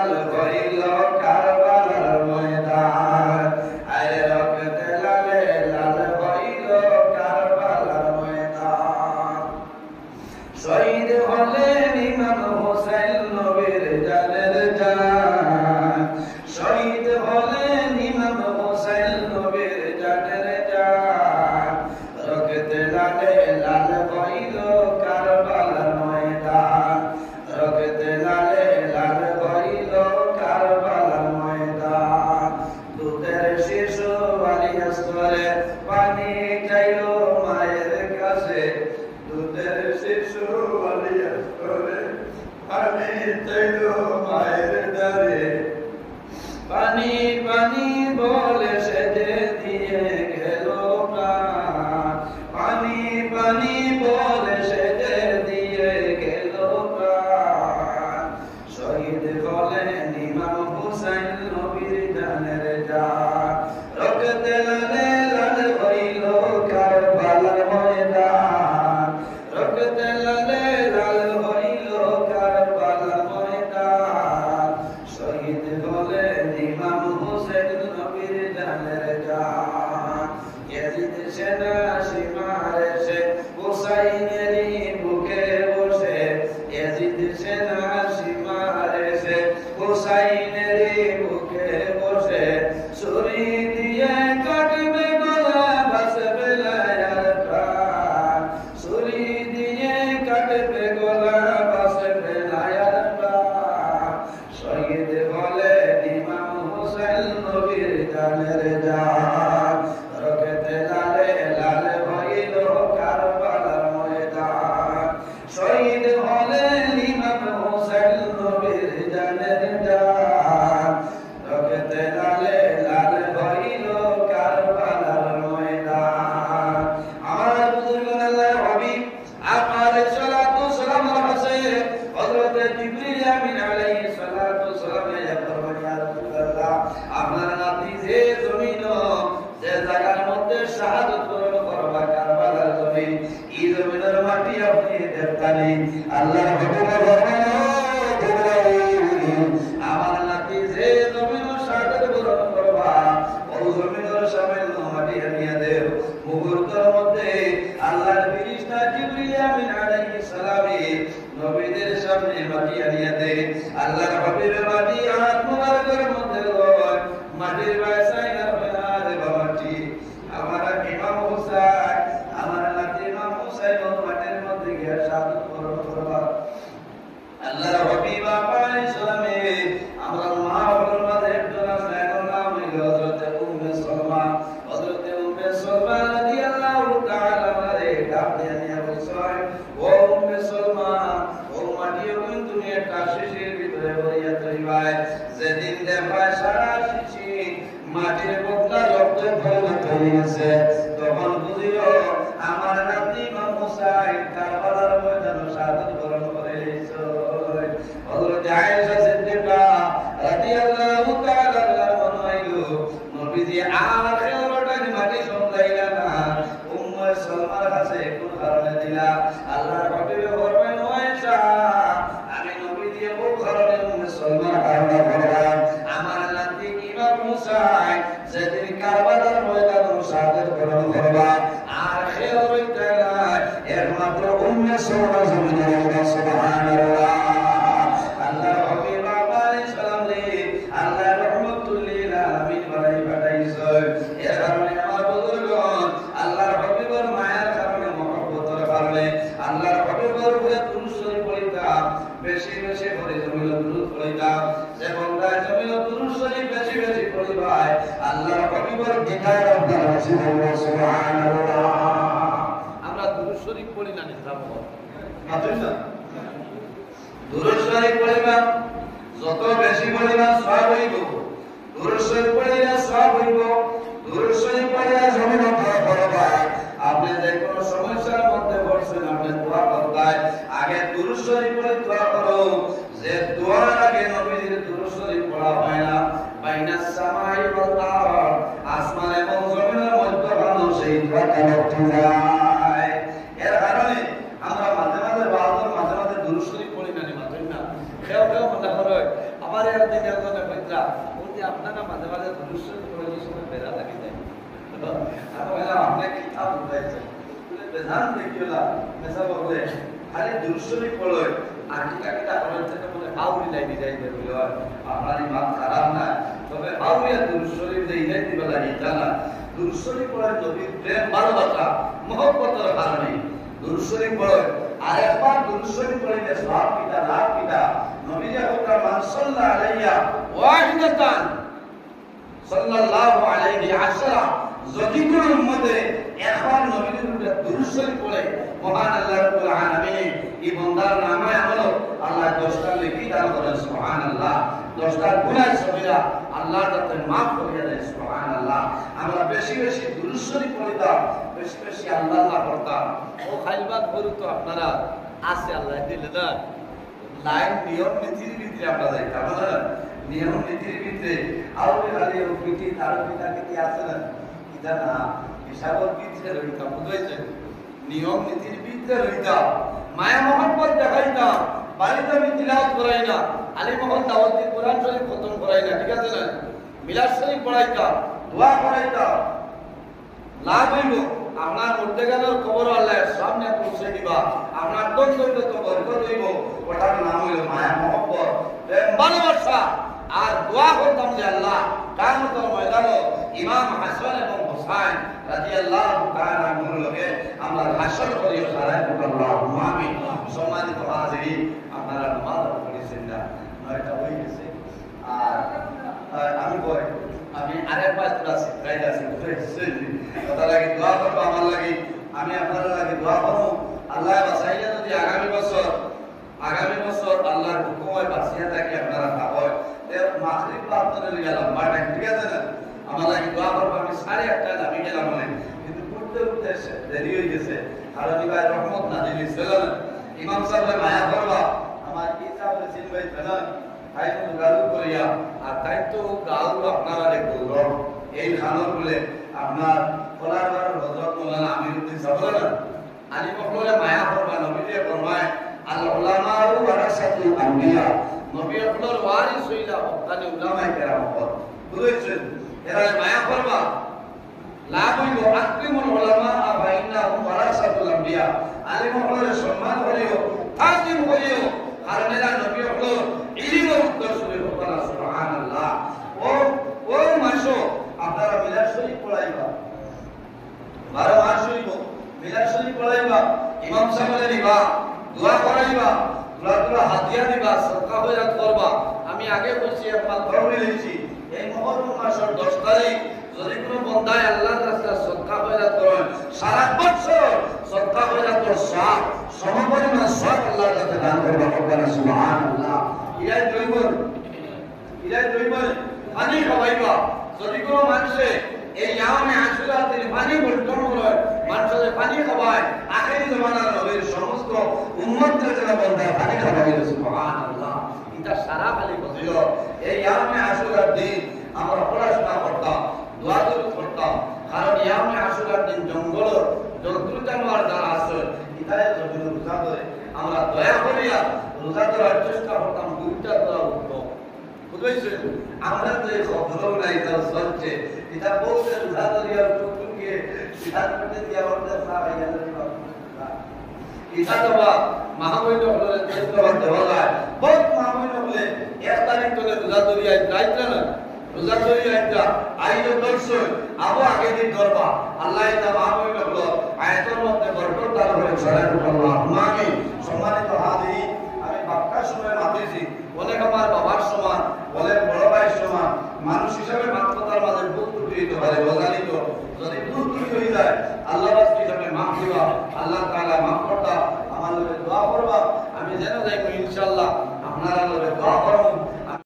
লাল হইল কারবালার ময়দান আরে রক্তে লালে লাল হইল কারবালার ময়দান শহীদ হলেন ইমাম হোসেন নবীর জানের জান শহীদ হলেন ইমাম হোসেন নবীর জানের জান রক্তে লালে লাল হইল কারবালার ময়দান রক্তে লালে লাল হইল কারবালার ময়দান দুধের শিশু আলিয়াস করে পানি চাইলো মায়ের কাছে দুধের শিশু আলিয়াস করে পানি চাইলো মায়ের দ্বারে পানি পানি বলে সেজে দিয়ে গেল প্রাণ পানি পানি বলে সেজে দিয়ে গেল প্রাণ শহীদ হলেন ইমাম হুসাইন নবীর জানের জান রক্তে লালে লাল হইল কারবালার ময়দান রক্তে লালে লাল হইল কারবালার ময়দান শহীদ হলেন ইমাম হুসাইন নবীর জানের জান ইয়াজিদ সেনা সীমার এসে হুসাইনেরই বুকে বসে ইয়াজিদ সেনা সীমার এসে হুসাইনেরই বুকে বসে ছুরি দিয়ে কাটবে গলা বাঁচবে লায়ার প্রাণ ছুরি দিয়ে কাটবে গলা বাঁচবে লায়ার প্রাণ শহীদ হলেন ইমাম হোসেন নবীর জানের জান রক্তে লালে লাল হইল কারবালার ময়দান শহীদ হলেন ইমাম হোসেন নবীর জানের জান রক্তে লালে লাল হইল কারবালার ময়দান আমার বুজুর্গগণ আল্লাহর হাবিব আপনার সালাতু সালাম আছে হযরত জিবরিল আমিন আলাইহিস সালাতু সালাম ইয়া ফরমান ইয়া রাসূলুল্লাহ আপনার নাতি যে জমিন যে জায়গার মধ্যে শাহাদাত বরণ করবা কারবালার জমিন এই জমিনের মাটি আপনি দেখতানি আল্লাহর হুকুমে ফরমান আমার নাতি যে জমিন শাহাদাত বরণ করবা ওই জমিনের সামনে মাটি আনিয়া দেও মুহূর্তের মধ্যে আল্লাহর ফেরেশতা জিবরিল আমিন আলাইহিস সালাম নবীদের সামনে মাটি আনিয়া দেয় আল্লাহর হাবিবের মাটি হাত মুবারকের মধ্যে লয় মাটির বাসায় না রে বাবাটি আমার ইমাম হুসাইন আমার নাতি ইমাম হুসাইন মাটির মধ্যে গিয়ে শাহাদাত বরণ করবা আল্লাহর হাবিব আলাইহিস সালামে আমরা মা বাবার মাঝে একজন আছে নাম হইল হযরত উম্মে সালমা হযরত উম্মে সালমা রাদিয়াল্লাহু তাআলা আনহা ডাক দিয়া বলছেন ও উম্মে সালমা ও মাটিও কিন্তু একটা শিশির ভিতরে ভরিয়া তৈবায় যেদিন দেখায় সারা শিশি মাটির বদলা রক্তে পরিণত হয়েছে তখন বুঝিও আমার নাতি ইমাম হুসাইন কারবালার ময়দানে শাহাদাত বরণ করে এসেছে হযরত আয়েশা সিদ্দিকা রাদিয়াল্লাহু তাআলা আনহা বলেন নবীজি আখিরাতের মাটি সন্ধাইলা না উম্মে সালমার কাছে কোন কারণে দিলা আল্লাহর হাবিব ফরমান আয়েশা আমি নবীজি কোন কারণে উম্মে সালমার কারণে বললাম আমার নাতি ইমাম হুসাইন যেদিন কারবালার ময়দানে শাহাদাত বরণ করবা আখিরাতে একমাত্র উম্মে সালমা জমিনে সুবহানাল্লাহ আল্লাহর হাবিব আলাইহিস সালাম আল্লাহর রহমাতুল লিল আলামিন বানাই পাঠাইছে এর কারণে আমার বুজুর্গগণ আল্লাহর হাবিবের মায়ার কারণে মহব্বতের কারণে আল্লাহর হাবিবের উপরে দুরূদ শরীফ পড়িতা বেশি বেশি করে জমিল দুরূদ পড়িতা যে বান্দা জমিল দুরূদ শরীফ বেশি বেশি পড়িবাই আল্লাহর হাবিবের দিদার আপনার নসিব হবে সুবহানাল্লাহ আমরা দুরূদ শরীফ পড়ি না নিতাম না দুরূদ শরীফ পড়িবা যত বেশি পড়িবা সওয়াব হইব দুরূদ শরীফ পড়িলে সওয়াব হইব দুরূদ শরীফ পড়িলে জমিন দোয়া করবা আপনি যে কোন সমস্যার মধ্যে পড়ছেন আপনি দোয়া করবাই আগে দুরূদ শরীফ পড়ে দোয়া করো যে দোয়ার আগে নবীজির দুরূদ শরীফ পড়া হয় না বাইনাস সামাই ওয়াল আরদ আসমান এবং জমিনের মধ্যে ভালো সেই দোয়াটা লক্ষ্য যায় এর কারণে আমরা মাঝে মাঝে দুরূদ শরীফ পড়ি না মাঝে না খেও খেও মনে হয় আমার দিনে ওখানে কইরা ওই আপনারা মাঝে মাঝে দুরুশ্বর করে সময় বেড়া লাগি যায় আর বললাম আপনি কি তা বুঝাইছেন বলে বেজান দেখিওলা মেসা বলে খালি দুরুশ্বরই পড়ে আর কিটা করার থেকে বলে হাউরি লাগি যায় বলে আপনার ইমান খারাপ না তবে হাউরিয়া দুরুশ্বরী দেই নাই দিবা লাগি জানা দুরুশ্বরী পড়ে নবীর প্রেম ভালোবাসা মহব্বতের কারণে দুরুশ্বরী পড়ে আর একবার দুরুশ্বরী পড়িলে সওয়াব কিটা লাভ কিটা নবী যে হুকুম মান সাল্লাল্লাহু আলাইহি ওয়াহিদাতান সাল্লাল্লাহু আলাইহি আশরা যদি কোন উম্মতে একবার নবীর উপরে দুরুশ্বরী পড়ে মহান আল্লাহ রাব্বুল আলামিন এই বান্দার নামে আমল আল্লাহ 10টা নেকি দান করেন সুবহানাল্লাহ 10টা গুনাহ সবিরা আল্লাহর কাছে maaf করিয়া দেয় সুবহানাল্লাহ আমরা বেশি বেশি দুরুশ্বরী পড়িতাম বেশি বেশি আল্লাহ করতাম ও খাইলবাদ বলু তো আপনারা আছে আল্লাহ দিলে না লাইন নিয়ম নীতির ভিতরে আমরা যাইতাম না নিয়ম নীতির ভিতরে আউরে খালি ও পিটি তার পিতা কি আছে না এটা না হিসাবর ভিতরে রইতাম বুঝাইছেন নিয়ম নীতির ভিতরে রইতাম মায়া মোহাম্মদ দেখাইতাম বাড়িতে আমি তিলাওয়াত করাই না আলী মোহাম্মদ দাওয়াতি কোরআন শরীফ খতম করাই না ঠিক আছে না মিলাদ শরীফ পড়াইতাম দোয়া করাইতাম লাভ হইব আপনার মধ্যে গেল খবর আল্লাহর সামনে পৌঁছে দিবা আপনার দন্দন্ত তো বরকত হইব ওটার নাম হইল মায়া মোহাম্মদ প্রেম ভালোবাসা আর দোয়া করতাম যে আল্লাহ কিয়ামতের ময়দানে ইমাম হাসান এবং হুসাইন রাদিয়াল্লাহু তাআলা আনহুর লগে আমরা হাসর করিও সারাই আল্লাহুম্মা আমিন সম্মানিত হাজিরিন আপনারা নামাজ পড়েছেন না নয়টা হয়ে গেছে আর আমি কই আমি আরেক পাঁচ আছে গাইড আছে বুঝছেন কথা লাগি দোয়া করব আমার লাগি আমি আপনাদের লাগি দোয়া করব আল্লাহ বাঁচাইলে যদি আগামী বছর আল্লাহর হুকুমে বাঁচিয়ে থাকি আপনারা থাকো এর মাগরিব প্রার্থনা গেলাম বাট ঠিক আছে না আমার লাগি দোয়া করব আমি 1:30 নামি গেলাম বলে কিন্তু পড়তে পড়তে দেরি হয়ে গেছে আর দিবাই রহমত নাজিল ছিল না ইমাম সাহেব মায়া করবা আমার কি সাহেব সিন ভাই জানেন তাই তো গালু করিয়া আর তাই তো গালু আপনারা দেখো এই খানর বলে আপনার কোলারবার হযরত মাওলানা আমিরউদ্দিন সাহেব আলী মখলুরে মায়া করবা নবীয়ে ফরমায় আল উলামা ওয়ারাসাতুল আম্বিয়া নবী আপনার ওয়ারিস হইলা ওখানে উলামায়ে কেরাম বুঝছেন এরা মায়া করবা লাভ হইব আকরিমুল উলামা বাইনাহুম ওয়ারাসাতুল আম্বিয়া আলী মখলুরে সম্মান করিও তাজিম করিও কারণ এরা নবী আপনার ইলমের উত্তর শুনে বলা সুবহানাল্লাহ ও মাসো আপনারা মিলাদ শরীফ পড়াইবা 12 মাস হইব মিলাদ শরীফ পড়াইবা ইমাম সাহেবের দিবা দোয়া করাইবা তোমরা হাদিয়া দিবা সদকা খয়রাত করবা আমি আগে বলছি একবার ধরে লইছি এই মুহররম মাসের 10 তারিখ যদি কোনো বান্দায় আল্লাহর রাস্তায় সদকা খয়রাত করে সারা বছর সদকা খয়রাতের সওয়াব সমপরিমাণ সওয়াব আল্লাহর কাছে দান করবা রব্বানা সুবহানাল্লাহ ইলাই দইবল পানি খাওয়াইবা যদি কোনো মানুষে এই ইয়ামে আশুরাতে পানি বন্টন করে মানুষে পানি খাওয়ায় আখেরি জামানার নবীর সমস্ত উম্মতদের জন্য বলতে পানি খাওয়াইলো সুবহানাল্লাহ এটা সারা খালি বুঝিল এই ইয়ামে আশুরার দিন আমরা পড়াশোনা করতাম দোয়া করতাম কারণ ইয়ামে আশুরার দিন জঙ্গল জন্তু জানোয়ার যারা আছে ইতারে জমিন রোজা ধরে আমরা দয়া করিয়া রোজা ধরার চেষ্টা করতাম দুইটা ধরা উঠতাম বুঝছেন আমরা তো এই খবর নাই তার সত্যি এটা বলতে রোজা ধরিয়া টুকটুকে সিদ্ধান্ত করতে দিয়া ওদের সাহায্য এটা তো মহাবৈন্য হলে ধন্যবাদ দেওয়া যায় বহুত মহাবৈন্য হলে 1 তারিখ ধরে রোজা ধরিয়া যাইতে না রোজা ধরিয়া এটা আইলো দর্শন আবু আগে দিন করবা আল্লাহ এটা মহাবৈন্য হলো আয়াতের মধ্যে বরকত দান করে ছড়ায় আল্লাহুম্মা আমিন সম্মানিত হাজিরিন আমি বাক্কার সময় মাপেছি অনেক আমার বাবার সমান অনেক বড় ভাইয়ের সমান মানুষ হিসাবে মানবতার মাঝে ভুল ত্রুটি হতে পারে অজানিত যদি ভুল ত্রুটি হয়ে যায় আল্লাহ হিসাবে মাফ দিবা আল্লাহ তাআলা মাফ করতা আমার লগে দোয়া করবা আমি যেন যাইব ইনশাআল্লাহ আপনারা লগে দোয়া করব